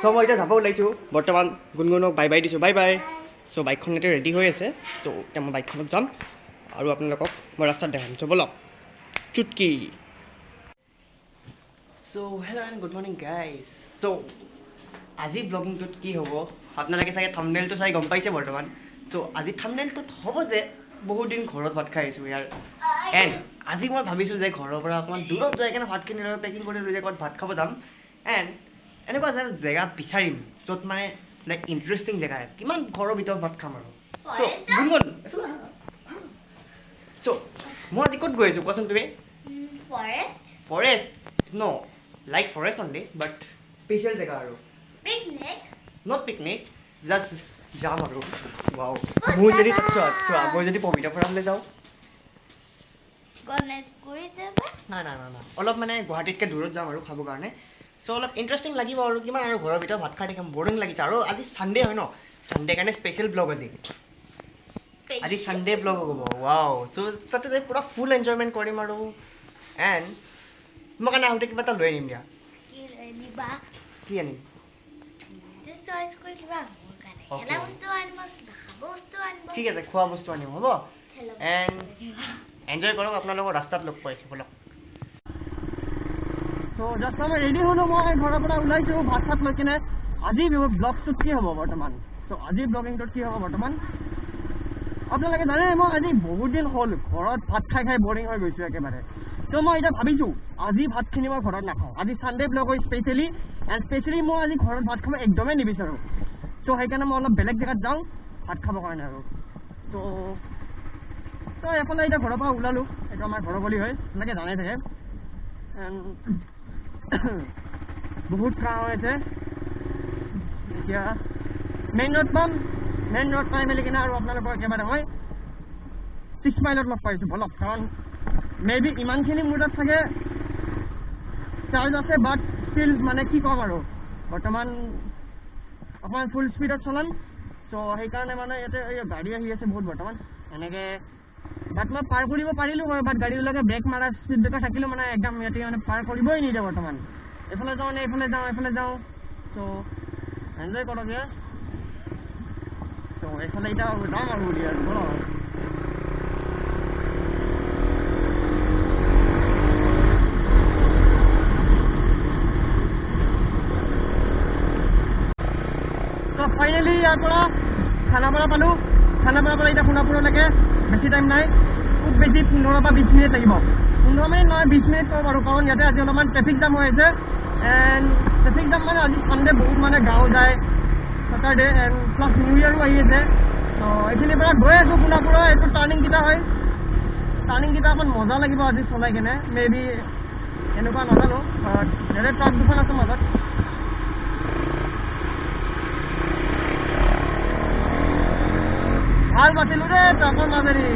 so মই এতিয়া যাব ওলাইছোঁ বৰ্তমান গুণগুণক বাই বাই দিছোঁ বাই বাই সো বাইকখন এতিয়া ৰেডি হৈ আছে সো এতিয়া মই বাইকখনত যাম আৰু আপোনালোকক মই ৰাস্তাত দেখাম সো বলক চুটকি so hello' and good morning guys so আজি ব্লগিংটোত কি হ'ব আপোনালোকে চাগে থাম্বনেইলটো চাই গম পাইছে বৰ্তমান সো আজি থাম্বনেইলটোত হ'ব যে বহুত দিন ঘৰত ভাত খাই আহিছোঁ ইয়াৰ এণ্ড আজি মই ভাবিছোঁ যে ঘৰৰ পৰা অকণমান দূৰত যাই কিনে ভাতখিনি লৈ পেকিং কৰি লৈ যাই ক'ৰবাত ভাত খাব যাম এণ্ড এনেকুৱা এটা জেগা বিচাৰিম য'ত মানে লাইক ইণ্টাৰেষ্টিং জেগা কিমান ঘৰৰ ভিতৰত ভাত খাম আৰু চ' গুণগুণ চ' মই আজি ক'ত গৈ আছোঁ কোৱাচোন তুমি ফৰেষ্ট ন লাইক ফৰেষ্ট অনলি বাট স্পেচিয়েল জেগা আৰু নট পিকনিক জাষ্ট যাম আৰু ৱাও মই যদি চোৱা মই যদি পবিতৰালৈ যাওঁ নাই অলপ মানে গুৱাহাটীতকৈ দূৰত যাম আৰু খাবৰ কাৰণে চ' অলপ ইণ্টাৰেষ্টিং লাগিব আৰু কিমান আৰু ঘৰৰ ভিতৰত ভাত খাই থাকিম বৰিং লাগিছে আৰু আজি ছানডে হয় ন ছানডে কাৰণে স্পেচিয়েল ব্লগ আজি ছানডে ব্লগ হ'ব ৱাও চ' তাতে যাই পূৰা ফুল এনজয়মেণ্ট কৰিম আৰু এণ্ড তোমাৰ কাৰণে আহোঁতে কিবা এটা লৈ আনিম দিয়া কি আনিম ঠিক আছে খোৱা বস্তু আনিম হ'ব এণ্ড এনজয় কৰক আপোনালোকৰ ৰাস্তাত লগ পাইছোঁ বলক চ' জাষ্ট মই ৰেডি হ'লোঁ মই ঘৰৰ পৰা ওলাইছোঁ ভাত চাত লৈ কিনে আজি ব্লগটোত কি হ'ব বৰ্তমান চ' আজি ব্লগিংটোত কি হ'ব বৰ্তমান আপোনালোকে জানে মই আজি বহুত দিন হ'ল ঘৰত ভাত খাই খাই বৰিং হৈ গৈছোঁ একেবাৰে ত' মই এতিয়া ভাবিছোঁ আজি ভাতখিনি মই ঘৰত নাখাওঁ আজি ছানডে ব্লগ হয় স্পেচিয়েলি এণ্ড স্পেচিয়েলি মই আজি ঘৰত ভাত খাব একদমেই নিবিচাৰোঁ চ' সেইকাৰণে মই অলপ বেলেগ জেগাত যাওঁ ভাত খাবৰ কাৰণে আৰু ত' এফালে এতিয়া ঘৰৰ পৰা ওলালোঁ এইটো আমাৰ ঘৰৰ গলি হয় এনেকৈ জানাই থাকে বহুত কাম হৈছে এতিয়া মেইন ৰোড পাই মেলি কিনে আৰু আপোনালোকৰ একেবাৰে মই 6 মাইলত লগ পাইছোঁ বলক কাৰণ মে বি ইমানখিনি মোৰ তাত চাগে চাৰ্জ আছে বাট ষ্টিল মানে কি ক'ম আৰু বৰ্তমান অকণমান ফুল স্পীডত চলাম চ' সেইকাৰণে মানে ইয়াতে গাড়ী আহি আছে বহুত বৰ্তমান এনেকৈ বাট মই পাৰ কৰিব পাৰিলোঁ হয় বাট গাড়ীবিলাকে ব্ৰেক মাৰা স্পীড ব্ৰেকাৰ থাকিলেও মানে একদম ইয়াতে মানে পাৰ কৰিবই নিদিয়ে বৰ্তমান এইফালে যাওঁ নে এইফালে যাওঁ চ' এনজয় কৰক ইয়াৰ চ' এইফালে এতিয়া যাম আৰু বুলি আৰু বলক ফাইনেলি ইয়াৰ পৰা খানাপাৰা পালোঁ খানাপাৰাৰ পৰা এতিয়া সোণাপুৰলৈকে বেছি টাইম নাই খুব বেছি 15 পৰা 20 মিনিট লাগিব 15 মিনিট নহয় 20 মিনিট ক'ব পাৰোঁ কাৰণ ইয়াতে আজি অলপমান ট্ৰেফিক জাম হৈ আছে এণ্ড ট্ৰেফিক জাম মানে আজি ছানডে বহুত মানে গাঁও যায় ছেটাৰডে এণ্ড প্লাছ নিউ ইয়েৰো আহি আছে ত' এইখিনিৰ পৰা গৈ আছোঁ সোণাপুৰৰ এইটো টাৰ্ণিংকেইটা হয় টাৰ্ণিংকেইটা অকণ মজা লাগিব আজি চলাই কিনে মে বি এনেকুৱা নাজানো ইয়াতে ট্ৰাক দুখন আছে মাজত ভাল বাচিলোঁ দেই ট্ৰাকৰ মাজেদি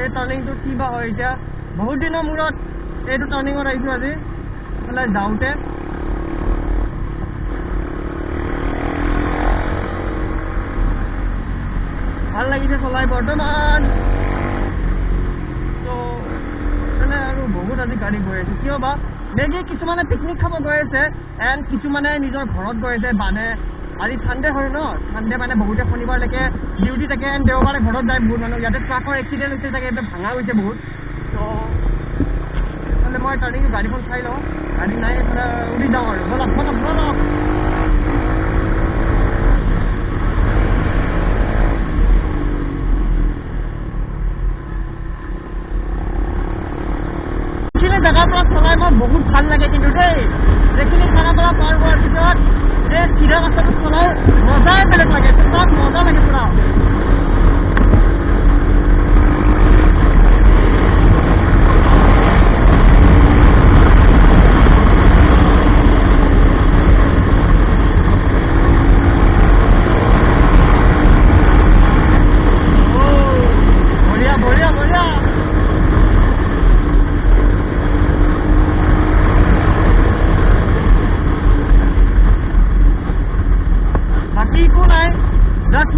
এই টাৰ্ণিংটোত কি বা হয় এতিয়া বহুত দিনৰ মূৰত এইটো টাৰ্ণিঙত আহিছোঁ আজি এইফালে যাওঁতে ভাল লাগিছে চলাই বৰ্তমান ত' তেনে আৰু বহুত আজি গাড়ী গৈ আছে কিয় বা মেগী কিছুমানে পিকনিক খাব গৈ আছে এণ্ড কিছুমানে নিজৰ ঘৰত গৈ আছে মানে আজি ছানডে হয় ন ছানডে মানে বহুতে শনিবাৰলৈকে ডিউটি থাকে এণ্ড দেওবাৰে ঘৰত যায় বহুত মানুহ ইয়াতে ট্ৰাকৰ এক্সিডেণ্ট হৈছে চাগে এইটো ভাঙা হৈছে বহুত ত' এইফালে মই টাৰ্ণিং গাড়ীখন চাই লওঁ গাড়ী নাই এইফালে উৰি যাওঁ আৰু বলক এইখিনি জেগাৰ পৰা চলাই মই বহুত ভাল লাগে কিন্তু দেই এইখিনি খানাপাৰা পাৰ হোৱাৰ পিছত এই চিধা ৰাস্তাটো চলাই মজাই বেলেগ লাগে তাত মজা লাগে পুৰা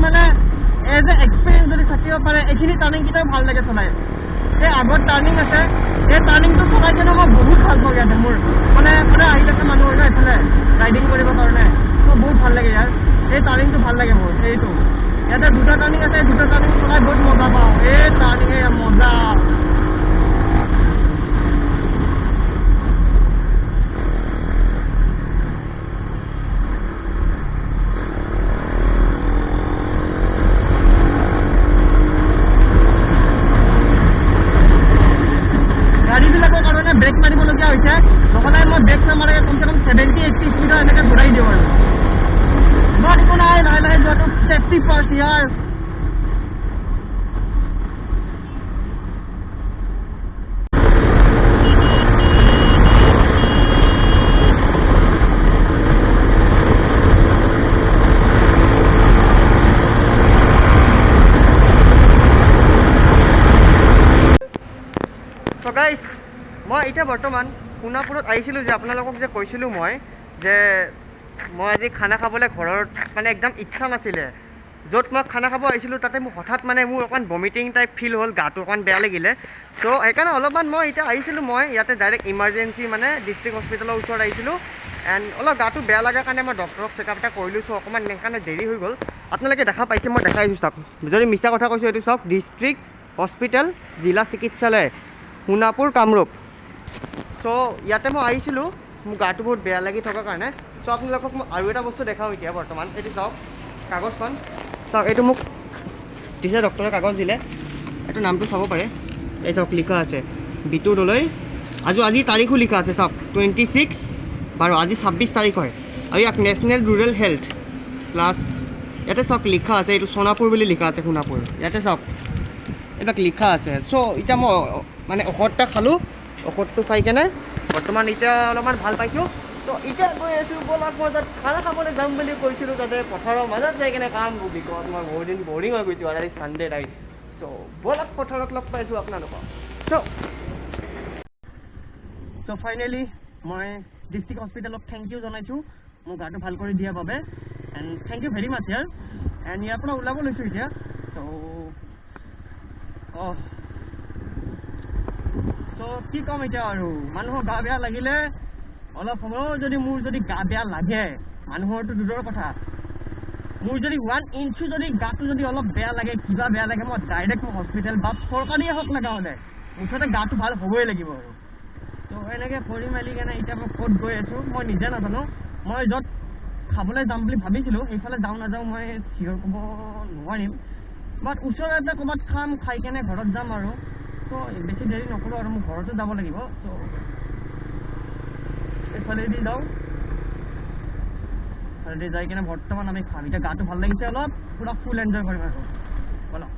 মানে এজ এ এক্সপিৰিয়েঞ্চ যদি থাকিব পাৰে এইখিনি টাৰ্ণিংকেইটাও ভাল লাগে চলাই এই আগত টাৰ্ণিং আছে এই টাৰ্ণিংটো চলাই কিনে মই বহুত ভাল পাওঁ ইয়াতে মোৰ মানে আছিলে ৰাইডিং কৰিবৰ কাৰণে তো বহুত ভাল লাগে ইয়াৰ এই টাৰ্ণিংটো ভাল লাগে মোৰ এইটো ইয়াতে দুটা টাৰ্ণিং আছে দুটা টাৰ্ণিং চলাই বহুত মজা পাওঁ এই টাৰ্ণিঙে মজা গাড়ীবিলাকৰ কাৰণে ব্ৰেক মাৰিবলগীয়া হৈছে নহ'লে মই ব্ৰেক নামাৰে কমচে কম 70-80 স্পীডত এনেকৈ ঘূৰাই দিওঁ আৰু বাট একো নাই লাহে লাহে যোৱাটো safety first year So guys, মই এতিয়া বৰ্তমান সোণাপুৰত আহিছিলোঁ যে আপোনালোকক যে কৈছিলোঁ মই যে মই আজি খানা খাবলৈ ঘৰত মানে একদম ইচ্ছা নাছিলে য'ত মই খানা খাব আহিছিলোঁ তাতে মোক হঠাৎ মানে মোৰ অকণমান ভমিটিং টাইপ ফিল হ'ল গাটো অকণমান বেয়া লাগিলে চ' সেইকাৰণে অলপমান মই এতিয়া আহিছিলোঁ মই ইয়াতে ডাইৰেক্ট ইমাৰ্জেঞ্চি মানে ডিষ্ট্ৰিক্ট হস্পিটেলৰ ওচৰত আহিছিলোঁ এণ্ড অলপ গাটো বেয়া লগাৰ কাৰণে মই ডক্টৰক চেকআপ এটা কৰিলোঁ চ' অকণমান সেইকাৰণে দেৰি হৈ গ'ল আপোনালোকে দেখা পাইছে মই দেখাইছোঁ চাওক যদি মিছা কথা কৈছোঁ এইটো চাওক ডিষ্ট্ৰিক্ট হস্পিটেল জিলা চিকিৎসালয় সোণাপুৰ কামৰূপ চ' ইয়াতে মই আহিছিলোঁ মোৰ গাটো বহুত বেয়া লাগি থকাৰ কাৰণে চ' আপোনালোকক মই আৰু এটা বস্তু দেখাওঁ এতিয়া বৰ্তমান এইটো চাওক কাগজখন চাওক এইটো মোক দিছে ডক্টৰে কাগজ দিলে এইটো নামটো চাব পাৰে এই চাওক লিখা আছে বিতু দলৈ আজি তাৰিখো লিখা আছে চাওক 26 বাৰু আজি 26 তাৰিখ হয় আৰু ইয়াক নেশ্যনেল ৰুৰেল হেল্থ প্লাছ ইয়াতে চাওক লিখা আছে এইটো সোণাপুৰ বুলি লিখা আছে সোণাপুৰ ইয়াতে চাওক এইবিলাক লিখা আছে চ' এতিয়া মই মানে ঔষধটা খালোঁ ঔষধটো খাই কেনে বৰ্তমান এতিয়া অলপমান ভাল পাইছোঁ তো এতিয়া গৈ আছোঁ ব'লক মই তাত খানা খাবলৈ যাম বুলি কৈছিলোঁ তাতে পথাৰৰ মাজত যাই কেনে কাম বিকজ মই বহুত দিন বৰিং হৈ গৈছোঁ আৰু আজি ছানডে নাইট চ' ব'লক পথাৰত লগ পাইছোঁ আপোনালোকক চ' ফাইনেলি মই ডিষ্ট্ৰিক্ট হস্পিটেলক থেংক ইউ জনাইছোঁ মোৰ গাটো ভাল কৰি দিয়াৰ বাবে and thank you very much ইয়াৰ এণ্ড ইয়াৰ পৰা ওলাব লৈছোঁ এতিয়া ত' ত' কি ক'ম এতিয়া আৰু মানুহৰ গা বেয়া লাগিলে অলপ সময়ো যদি মোৰ যদি গা বেয়া লাগে মানুহৰটো দূৰৰ কথা মোৰ যদি 1 ইঞ্চো যদি গাটো যদি অলপ বেয়া লাগে কিবা বেয়া লাগে মই ডাইৰেক্ট মই হস্পিটেল বা চৰকাৰীয়ে হওক লগা হ'লে মুঠতে গাটো ভাল হ'বই লাগিব আৰু তো এনেকৈ কৰি মেলি কেনে এতিয়া মই ক'ত গৈ আছোঁ মই নিজে নাজানো মই য'ত খাবলৈ যাম বুলি ভাবিছিলোঁ সেইফালে যাওঁ নাযাওঁ মই চিয়ৰ ক'ব নোৱাৰিম বাট ওচৰতে ক'ৰবাত খাম খাই কেনে ঘৰত যাম আৰু তো বেছি দেৰি নকৰোঁ আৰু মোৰ ঘৰতো যাব লাগিব তো এইফালেদি যাওঁ এইফালেদি যাই কিনে বৰ্তমান আমি খাম এতিয়া গাটো ভাল লাগিছে অলপ পুৰা ফুল এনজয় কৰিম আৰু ব'লক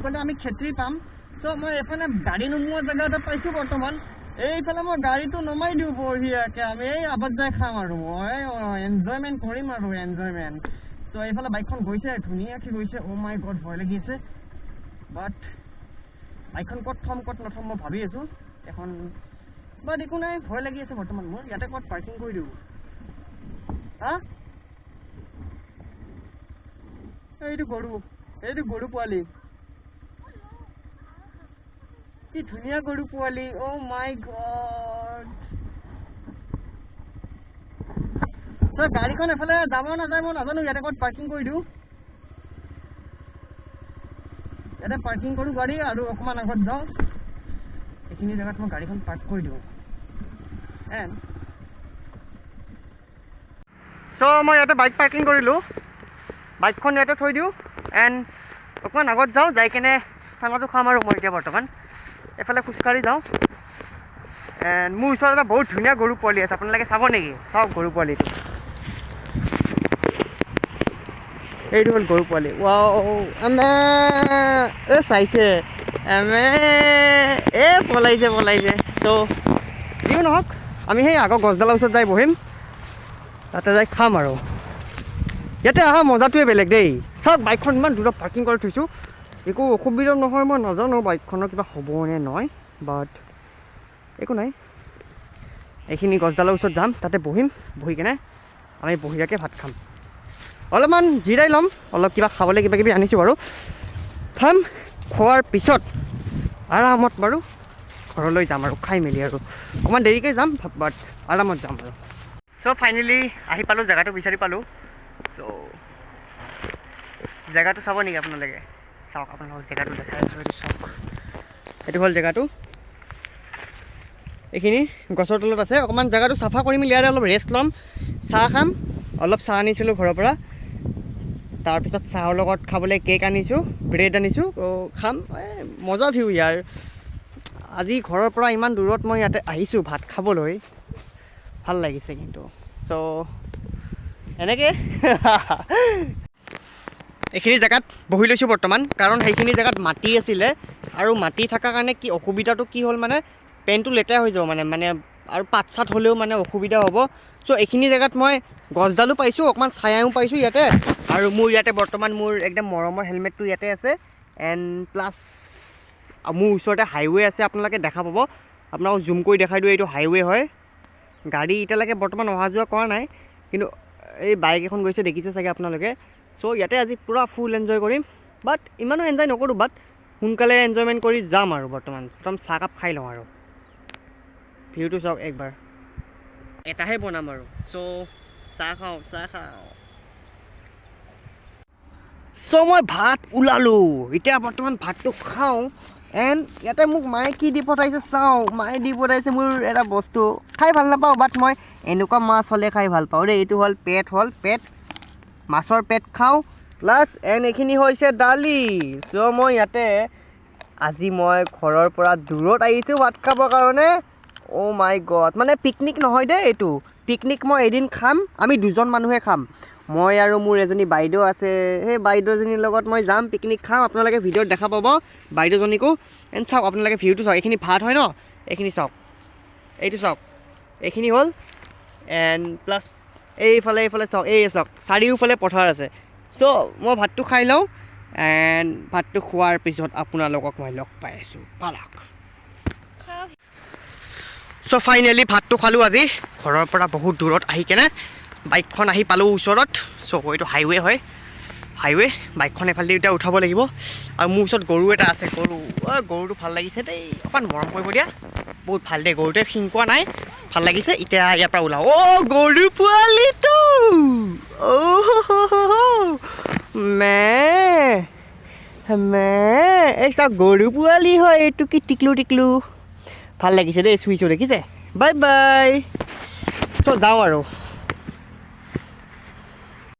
গ'লে আমি খেতি পাম চ' মই এইফালে গাড়ী নোমোৱা জেগা এটা পাইছোঁ বৰ্তমান এইফালে মই গাড়ীটো নমাই দিওঁ বঢ়িয়াকৈ আমি এই আবাদ যাই খাম আৰু মই এনজয়মেণ্ট কৰিম আৰু এনজয়মেণ্ট ত' এইফালে বাইকখন গৈছে ধুনীয়াকৈ গৈছে অ' মাই গড ভয় লাগি আছে বাট বাইকখন ক'ত থ'ম ক'ত নথ'ম মই ভাবি আছোঁ এখন বাট একো নাই ভয় লাগি আছে বৰ্তমান মোৰ ইয়াতে ক'ত পাৰ্কিং কৰি দিওঁ হা এইটো গৰু পোৱালি কি ধুনীয়া গৰু পোৱালি অ' মাই গড তই গাড়ীখন এফালে যাব নাযায় মই নাজানো ইয়াতে ক'ত পাৰ্কিং কৰি দিওঁ ইয়াতে পাৰ্কিং কৰোঁ গাড়ী আৰু অকণমান আগত যাওঁ এইখিনি জেগাত মই গাড়ীখন পাৰ্ক কৰি দিওঁ এণ্ড চ' মই ইয়াতে বাইক পাৰ্কিং কৰিলোঁ বাইকখন ইয়াতে থৈ দিওঁ এণ্ড অকণমান আগত যাওঁ যাই কেনে খানাটো খাম আৰু মই এতিয়া বৰ্তমান এফালে খোজকাঢ়ি যাওঁ এণ্ড মোৰ ওচৰত এটা বহুত ধুনীয়া গৰু পোৱালি আছে আপোনালোকে চাব নেকি চাওক গৰু পোৱালিটো এইটো হ'ল গৰু পোৱালি ৱাও আমে এই চাইছে আমে পলাইছে ত' যিও নহওক আমি সেই আগৰ গছডালৰ ওচৰত যাই বহিম তাতে যাই খাম আৰু ইয়াতে অহা মজাটোৱে বেলেগ দেই চাওক বাইকখন ইমান দূৰত পাৰ্কিং কৰি থৈছোঁ একো অসুবিধা নহয় মই নাজানো বাইকখনৰ কিবা হ'ব নে নহয় বাট একো নাই এইখিনি গছডালৰ ওচৰত যাম তাতে বহিম বহি কেনে আমি বঢ়িয়াকৈ ভাত খাম অলপমান জিৰাই ল'ম অলপ কিবা খাবলৈ কিবা কিবি আনিছোঁ বাৰু খাম খোৱাৰ পিছত আৰামত বাৰু ঘৰলৈ যাম আৰু খাই মেলি আৰু অকণমান দেৰিকৈ যাম বাট আৰামত যাম আৰু চ' ফাইনেলি আহি পালোঁ জেগাটো বিচাৰি পালোঁ চ' জেগাটো চাব নেকি আপোনালোকে চাওক আপোনালোকক জেগাটো দেখাই আছোঁ এইটো চাওক এইটো হ'ল জেগাটো এইখিনি গছৰ তলত আছে অকণমান জেগাটো চাফা কৰি মেলি ইয়াতে অলপ ৰেষ্ট ল'ম চাহ খাম অলপ চাহ আনিছিলোঁ ঘৰৰ পৰা তাৰপিছত চাহৰ লগত খাবলৈ কেক আনিছোঁ ব্ৰেড আনিছোঁ খাম মজা ভিউ ইয়াৰ আজি ঘৰৰ পৰা ইমান দূৰত মই ইয়াতে আহিছোঁ ভাত খাবলৈ ভাল লাগিছে কিন্তু চ' এনেকৈ এইখিনি জেগাত বহি লৈছোঁ বৰ্তমান কাৰণ সেইখিনি জেগাত মাটি আছিলে আৰু মাটি থকাৰ কাৰণে কি অসুবিধাটো কি হ'ল মানে পেনটো লেতেৰা হৈ যাব মানে আৰু পাত চাত হ'লেও মানে অসুবিধা হ'ব চ' এইখিনি জেগাত মই গছডালো পাইছোঁ অকণমান ছায়াও পাইছোঁ ইয়াতে আৰু মোৰ ইয়াতে বৰ্তমান মোৰ একদম মৰমৰ হেলমেটটো ইয়াতে আছে এণ্ড প্লাছ মোৰ ওচৰতে হাইৱে আছে আপোনালোকে দেখা পাব আপোনালোকক জুম কৰি দেখাই দিওঁ এইটো হাইৱে হয় গাড়ী এতিয়ালৈকে বৰ্তমান অহা যোৱা কৰা নাই কিন্তু এই বাইক এখন গৈছে দেখিছে চাগে আপোনালোকে চ' ইয়াতে আজি পূৰা ফুল এনজয় কৰিম বাট ইমানো এনজয় নকৰোঁ বাট সোনকালে এনজয়মেণ্ট কৰি যাম আৰু বৰ্তমান প্ৰথম চাহকাপ খাই লওঁ আৰু ভিউটো চাওক একবাৰ এটাহে বনাম আৰু চ' চাহ খাওঁ চ' মই ভাত ওলালোঁ এতিয়া বৰ্তমান ভাতটো খাওঁ এণ্ড ইয়াতে মোক মায়ে কি দি পঠাইছে চাওঁ মায়ে দি পঠাইছে মোৰ এটা বস্তু খাই ভাল নাপাওঁ বাট মই এনেকুৱা মাছ হ'লে খাই ভাল পাওঁ দেই এইটো হ'ল পেট মাছৰ পেট খাওঁ প্লাছ এণ্ড এইখিনি হৈছে দালি চ' মই ইয়াতে আজি মই ঘৰৰ পৰা দূৰত আহিছোঁ ভাত খাবৰ কাৰণে অ' মাই গড মানে পিকনিক নহয় দেই এইটো পিকনিক মই এদিন খাম আমি দুজন মানুহে খাম মই আৰু মোৰ এজনী বাইদেউ আছে সেই বাইদেউজনীৰ লগত মই যাম পিকনিক খাম আপোনালোকে ভিডিঅ'ত দেখা পাব বাইদেউজনীকো এণ্ড চাওক আপোনালোকে ভিউটো চাওক এইখিনি ভাত হয় ন এইখিনি চাওক এইটো চাওক এইখিনি হ'ল এণ্ড প্লাছ এইফালে চাওক চাওক চাৰিওফালে পথাৰ আছে চ' মই ভাতটো খাই লওঁ এণ্ড ভাতটো খোৱাৰ পিছত আপোনালোকক মই লগ পাই আছোঁ পালাক চ' ফাইনেলি ভাতটো খালোঁ আজি ঘৰৰ পৰা বহুত দূৰত আহি কেনে বাইকখন আহি পালোঁ ওচৰত চ' এইটো হাইৱে হয় বাইকখন এফালেদি এতিয়া উঠাব লাগিব আৰু মোৰ ওচৰত গৰু এটা আছে গৰুটো ভাল লাগিছে দেই অকণমান মৰম কৰিব দিয়া বহুত ভাল দেই গৰুটোৱে শিংকোৱা নাই ভাল লাগিছে এতিয়া ইয়াৰ পৰা ওলাওঁ অ' গৰু পোৱালিটো এই চাওক গৰু পোৱালি হয় এইটো কি টিকলু ভাল লাগিছে দেই চুইছোঁ দেখিছে বাই চ' যাওঁ আৰু